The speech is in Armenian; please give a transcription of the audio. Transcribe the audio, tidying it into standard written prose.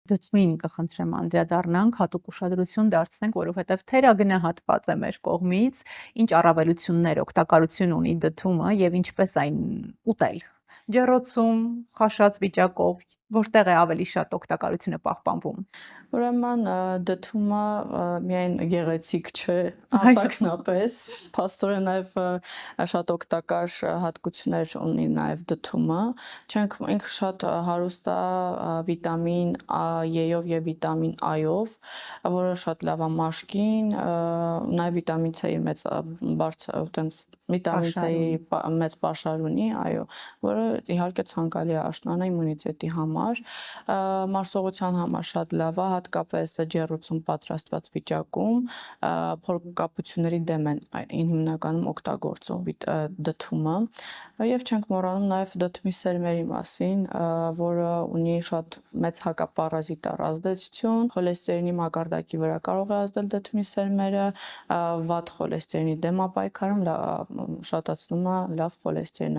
դծմին կխնդրեմ անդրադառնանք, հատուկ ուշադրություն դարձնենք, որովհետև թերագնահատված է մեր կողմից, ինչ առավելություններ, օգտակարություն ունի դդումը եւ ինչպես այն ուտել։ Ջեռոցում, խաշած վիճակով, որտեղ է ավելի շատ օգտակարությունը պահպանվում։ Ուրեմն դդումը միայն գեղեցիկ չէ, արտաքնապես, փաստորեն նաև շատ օգտակար հատկություններ ունի նաև դդումը։ Չենք ինքը շատ հարուստ է վիտամին A-ով եւ վիտամին A-ով, որը շատ լավ է մաշկին, նաև վիտամին C-ի մեծ բարձր տենց վիտամին C-ի մեծ պաշար ունի, այո, որը իհարկե ցանկալի է աշնանը իմունիտետի համար, մարսողության համար շատ լավ է, հատկապես ջեռոցում պատրաստված վիճակում, փորկապությունների դեմ են հիմնականում օգտագործում դդումը, եւ չենք մոռանում նաև դդմի սերմերի մասին, որը ունի շատ մեծ հակապարազիտար ազդեցություն, խոլեստերինի մակարդակի վրա կարող է ազդել դդմի սերմերը, վատ խոլեստերինի դեմ է պայքարում, շատացնում է լավ խոլեստերինը,